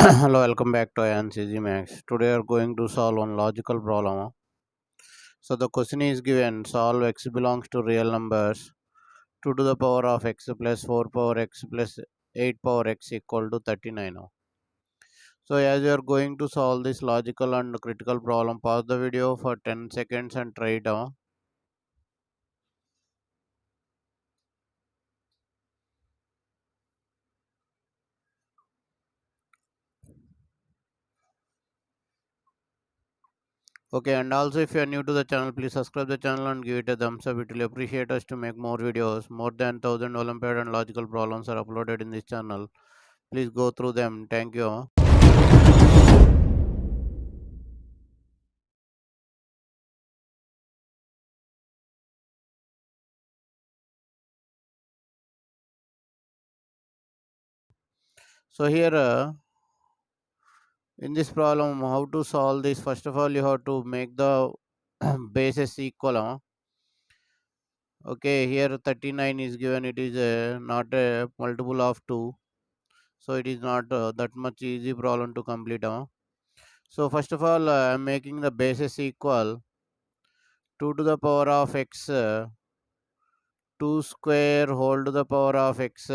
Hello, welcome back to INCG Max. Today we are going to solve one logical problem. So the question is given: solve x belongs to real numbers. 2 to the power of x plus 4 power x plus 8 power x equal to 39. So as you are going to solve this logical and critical problem, pause the video for 10 seconds and try it out. Okay, and also if you are new to the channel, please subscribe the channel and give it a thumbs up. It will appreciate us to make more videos. More than 1000 Olympiad and logical problems are uploaded in this channel. Please go through them. Thank you. So here in this problem, how to solve this? First of all, you have to make the bases equal. Okay, here 39 is given. It is not a multiple of 2. So it is not that much easy problem to complete. So first of all, I am making the bases equal. 2 to the power of x, 2 square whole to the power of x.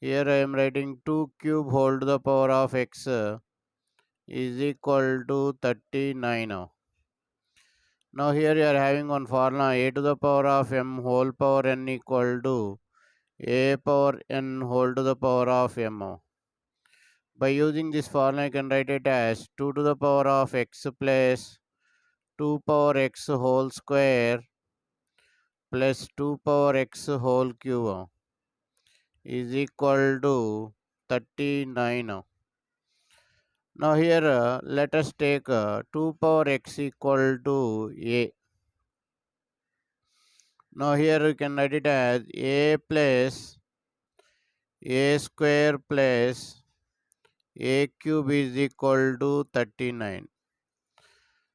Here I am writing 2 cube whole to the power of x is equal to 39. Now here you are having one formula: a to the power of m whole power n equal to a power n whole to the power of m. By using this formula, you can write it as 2 to the power of x plus 2 power x whole square plus 2 power x whole cube is equal to 39. Now here let us take 2 power x equal to a. Now here you can write it as a plus a square plus a cube is equal to 39.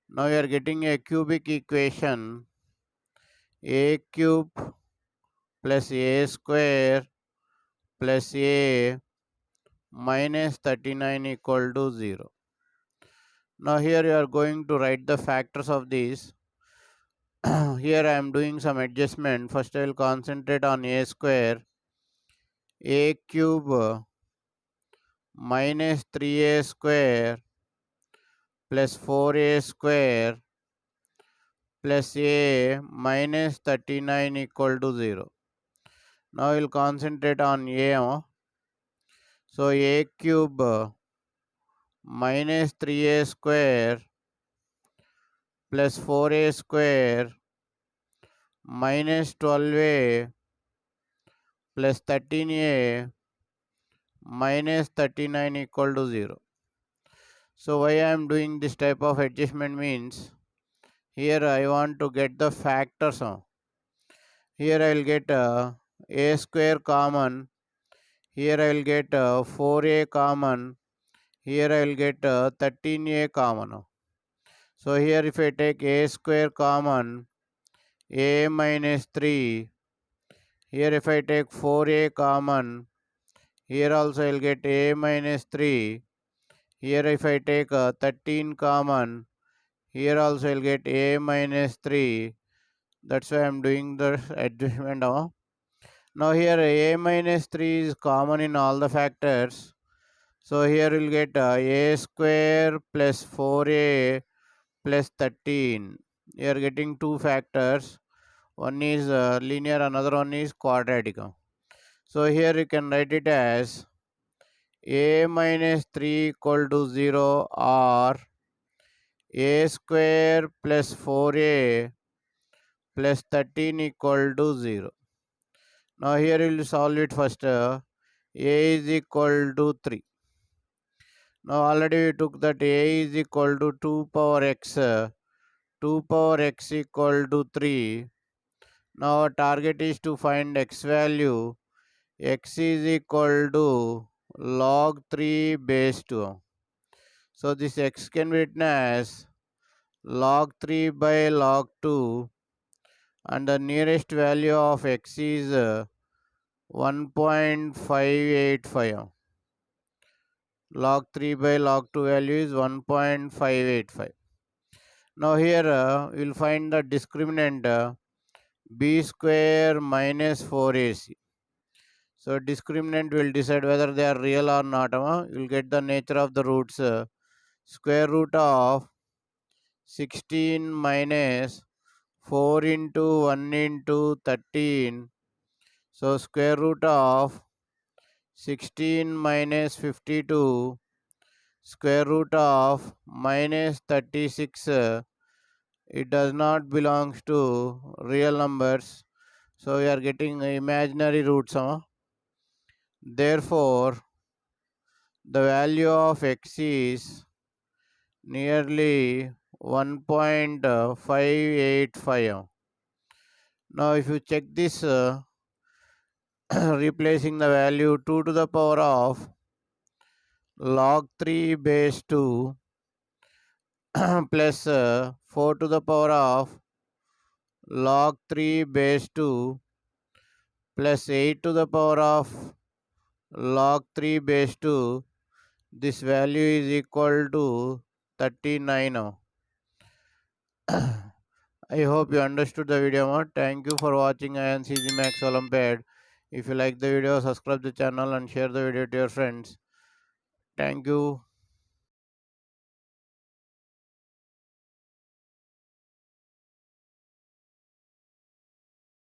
Now you are getting a cubic equation: a cube plus a square plus a minus 39 equal to 0. Now here you are going to write the factors of this. Here I am doing some adjustment. First I will concentrate on a square. A cube minus 3a square plus 4a square plus a minus 39 equal to 0. Now we will concentrate on a. So a cube minus 3a square plus 4a square minus 12a plus 13a minus 39 equal to 0. So why I am doing this type of adjustment means, here I want to get the factors. Here I will get a square common. Here I will get 4a common. Here I will get 13a common. So here if I take a square common, a minus 3. Here if I take 4a common, here also I will get a minus 3. Here if I take 13 common, here also I will get a minus 3. That's why I am doing the adjustment. Now here a minus 3 is common in all the factors. So here we will get a square plus 4a plus 13. You are getting two factors. One is linear, another one is quadratic. So here you can write it as a minus 3 equal to 0 or a square plus 4a plus 13 equal to 0. Now here we will solve it first. A is equal to 3. Now already we took that a is equal to 2 power x. 2 power x equal to 3. Now our target is to find x value. X is equal to log 3 base 2. So this x can be written as log 3 by log 2, and the nearest value of x is 1.585. log 3 by log 2 value is 1.585. Now here we'll find the discriminant b square minus 4ac. So discriminant will decide whether they are real or not. You'll get the nature of the roots. Square root of 16 minus 4 into 1 into 13. So square root of 16 minus 52 square root of minus 36. It does not belongs to real numbers. So we are getting imaginary roots. Therefore, the value of x is nearly 1.585. Now if you check this, replacing the value 2 to the power of log 3 base 2 plus 4 to the power of log 3 base 2 plus 8 to the power of log 3 base 2, this value is equal to 39. I hope you understood the video. Thank you for watching INCG Max Olympiad. If you like the video, subscribe the channel and share the video to your friends. Thank you.